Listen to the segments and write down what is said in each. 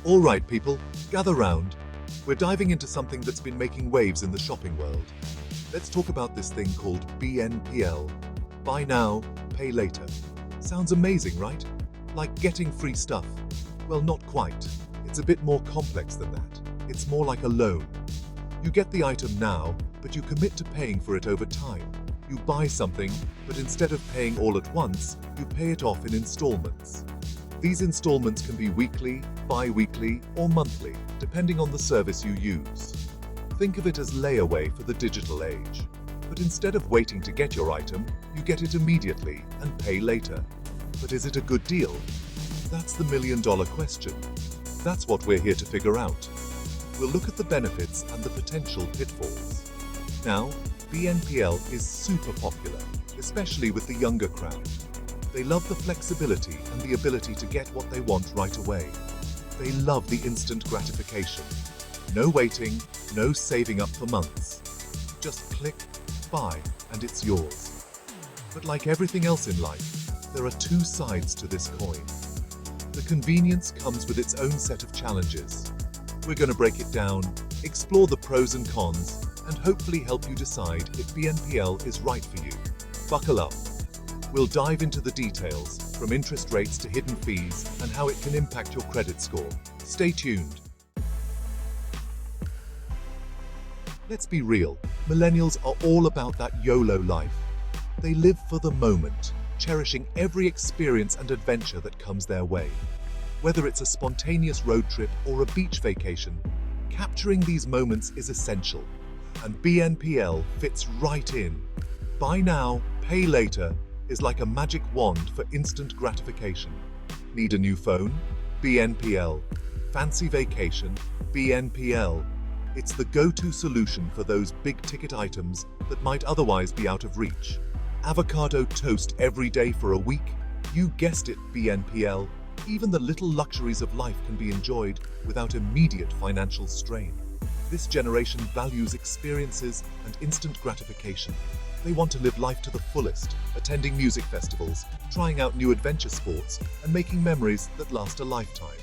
All right, people, gather round. We're diving into something that's been making waves in the shopping world. Let's talk about this thing called BNPL. Buy now, pay later. Sounds amazing, right? Like getting free stuff. Well, not quite. It's a bit more complex than that. It's more like a loan. You get the item now, but you commit to paying for it over time. You buy something, but instead of paying all at once, you pay it off in installments. These installments can be weekly, bi-weekly, or monthly, depending on the service you use. Think of it as layaway for the digital age. But instead of waiting to get your item, you get it immediately and pay later. But is it a good deal? That's the million-dollar question. That's what we're here to figure out. We'll look at the benefits and the potential pitfalls. Now, BNPL is super popular, especially with the younger crowd. They love the flexibility and the ability to get what they want right away. They love the instant gratification. No waiting, no saving up for months. Just click, buy, and it's yours. But like everything else in life, there are two sides to this coin. The convenience comes with its own set of challenges. We're going to break it down, explore the pros and cons, and hopefully help you decide if BNPL is right for you. Buckle up. We'll dive into the details, from interest rates to hidden fees, and how it can impact your credit score. Stay tuned. Let's be real, millennials are all about that YOLO life. They live for the moment, cherishing every experience and adventure that comes their way. Whether it's a spontaneous road trip or a beach vacation, capturing these moments is essential, and BNPL fits right in. Buy now, pay later is like a magic wand for instant gratification. Need a new phone? BNPL. Fancy vacation? BNPL. It's the go-to solution for those big-ticket items that might otherwise be out of reach. Avocado toast every day for a week? You guessed it, BNPL. Even the little luxuries of life can be enjoyed without immediate financial strain. This generation values experiences and instant gratification. They want to live life to the fullest, attending music festivals, trying out new adventure sports, and making memories that last a lifetime.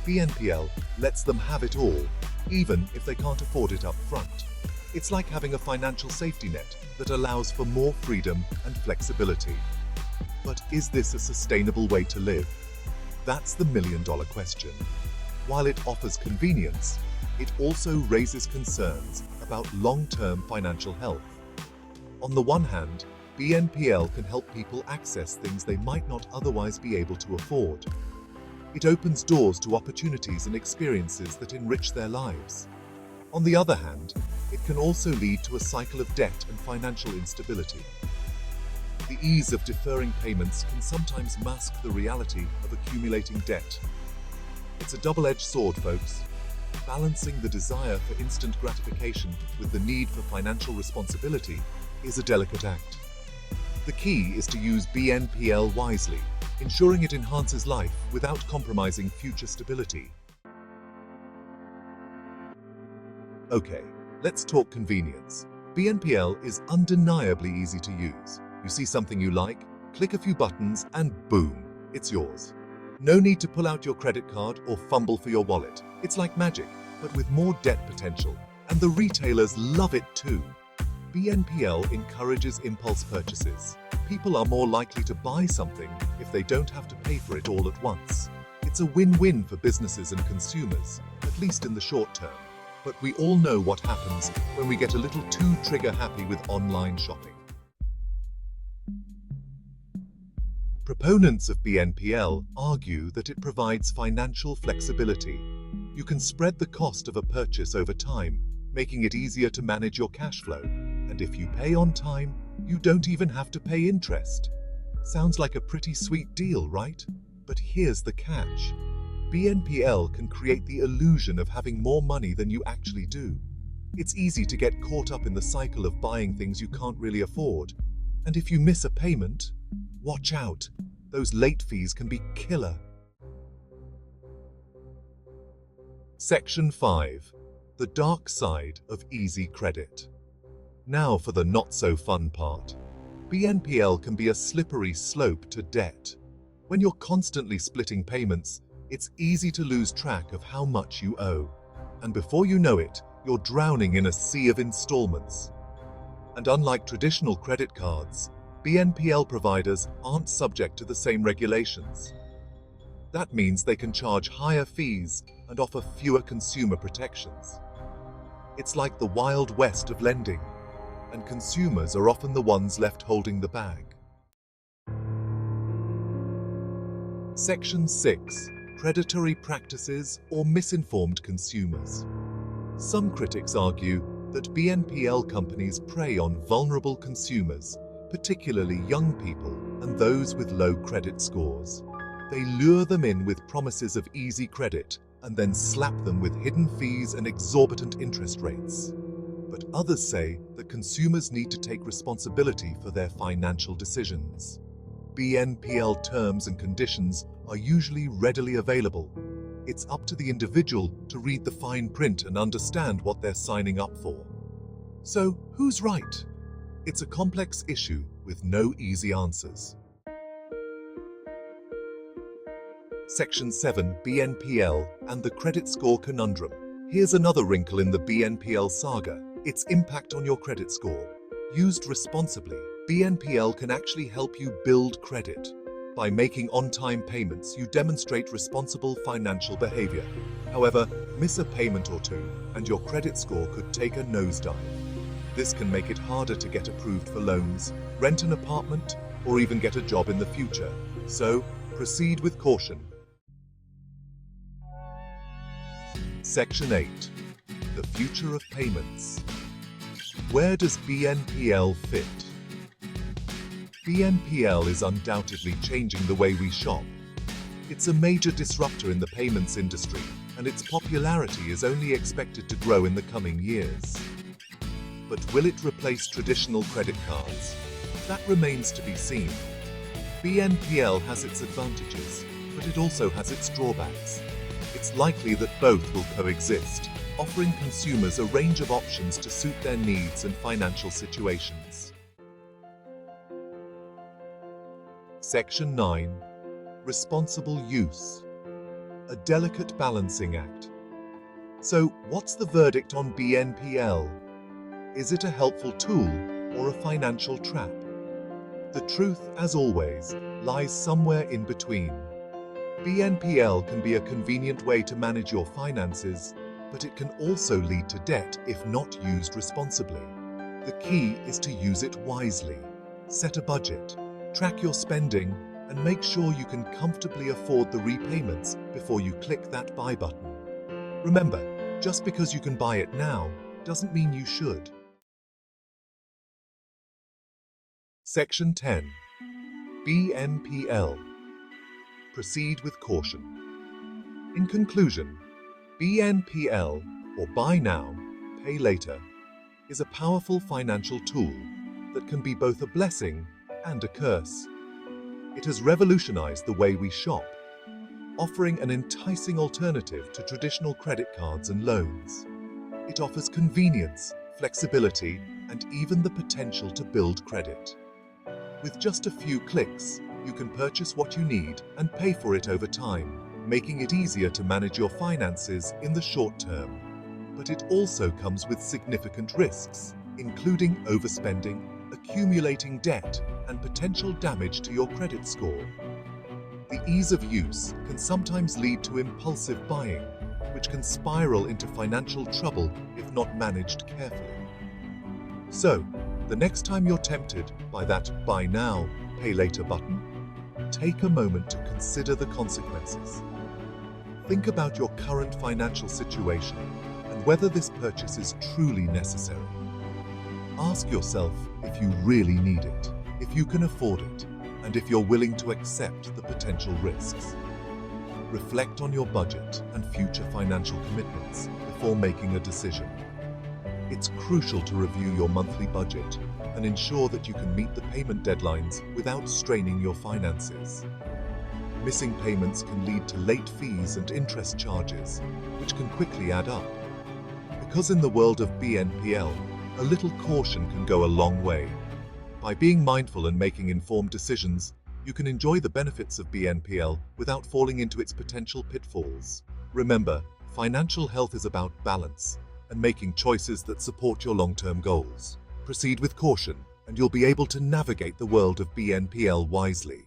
BNPL lets them have it all, even if they can't afford it up front. It's like having a financial safety net that allows for more freedom and flexibility. But is this a sustainable way to live? That's the million-dollar question. While it offers convenience, it also raises concerns about long-term financial health. On the one hand, BNPL can help people access things they might not otherwise be able to afford. It opens doors to opportunities and experiences that enrich their lives. On the other hand, it can also lead to a cycle of debt and financial instability. The ease of deferring payments can sometimes mask the reality of accumulating debt. It's a double-edged sword, folks. Balancing the desire for instant gratification with the need for financial responsibility is a delicate act. The key is to use BNPL wisely, ensuring it enhances life without compromising future stability. Okay, let's talk convenience. BNPL is undeniably easy to use. You see something you like, click a few buttons, and boom, it's yours. No need to pull out your credit card or fumble for your wallet. It's like magic, but with more debt potential. And the retailers love it too. BNPL encourages impulse purchases. People are more likely to buy something if they don't have to pay for it all at once. It's a win-win for businesses and consumers, at least in the short term. But we all know what happens when we get a little too trigger-happy with online shopping. Proponents of BNPL argue that it provides financial flexibility. You can spread the cost of a purchase over time, making it easier to manage your cash flow. And if you pay on time, you don't even have to pay interest. Sounds like a pretty sweet deal, right? But here's the catch. BNPL can create the illusion of having more money than you actually do. It's easy to get caught up in the cycle of buying things you can't really afford. And if you miss a payment, watch out. Those late fees can be killer. Section 5. The dark side of easy credit. Now for the not-so-fun part. BNPL can be a slippery slope to debt. When you're constantly splitting payments, It's easy to lose track of how much you owe. And before you know it, you're drowning in a sea of installments. And unlike traditional credit cards, BNPL providers aren't subject to the same regulations. That means they can charge higher fees and offer fewer consumer protections. It's like the Wild West of lending, and consumers are often the ones left holding the bag. Section 6. Predatory practices or misinformed consumers. Some critics argue that BNPL companies prey on vulnerable consumers, particularly young people and those with low credit scores. They lure them in with promises of easy credit and then slap them with hidden fees and exorbitant interest rates. But others say that consumers need to take responsibility for their financial decisions. BNPL terms and conditions are usually readily available. It's up to the individual to read the fine print and understand what they're signing up for. So, who's right? It's a complex issue with no easy answers. Section 7. BNPL and the credit score conundrum. Here's another wrinkle in the BNPL saga: its impact on your credit score. Used responsibly, BNPL can actually help you build credit. By making on-time payments, you demonstrate responsible financial behavior. However, miss a payment or two, and your credit score could take a nosedive. This can make it harder to get approved for loans, rent an apartment, or even get a job in the future. So, proceed with caution. Section 8. The future of payments. Where does BNPL fit? BNPL is undoubtedly changing the way we shop. It's a major disruptor in the payments industry, and its popularity is only expected to grow in the coming years. But will it replace traditional credit cards? That remains to be seen. BNPL has its advantages, but it also has its drawbacks. It's likely that both will coexist, offering consumers a range of options to suit their needs and financial situations. Section 9. Responsible use. A delicate balancing act. So, what's the verdict on BNPL? Is it a helpful tool or a financial trap? The truth, as always, lies somewhere in between. BNPL can be a convenient way to manage your finances, but it can also lead to debt if not used responsibly. The key is to use it wisely. Set a budget, track your spending, and make sure you can comfortably afford the repayments before you click that buy button. Remember, just because you can buy it now doesn't mean you should. Section 10. BNPL. Proceed with caution. In conclusion, BNPL, or Buy Now, Pay Later, is a powerful financial tool that can be both a blessing and a curse. It has revolutionized the way we shop, offering an enticing alternative to traditional credit cards and loans. It offers convenience, flexibility, and even the potential to build credit. With just a few clicks, you can purchase what you need and pay for it over time, making it easier to manage your finances in the short term. But it also comes with significant risks, including overspending, accumulating debt, and potential damage to your credit score. The ease of use can sometimes lead to impulsive buying, which can spiral into financial trouble if not managed carefully. So, the next time you're tempted by that Buy Now, Pay Later button, take a moment to consider the consequences. Think about your current financial situation and whether this purchase is truly necessary. Ask yourself if you really need it, if you can afford it, and if you're willing to accept the potential risks. Reflect on your budget and future financial commitments before making a decision. It's crucial to review your monthly budget and ensure that you can meet the payment deadlines without straining your finances. Missing payments can lead to late fees and interest charges, which can quickly add up. Because in the world of BNPL, a little caution can go a long way. By being mindful and making informed decisions, you can enjoy the benefits of BNPL without falling into its potential pitfalls. Remember, financial health is about balance and making choices that support your long-term goals. Proceed with caution, and you'll be able to navigate the world of BNPL wisely.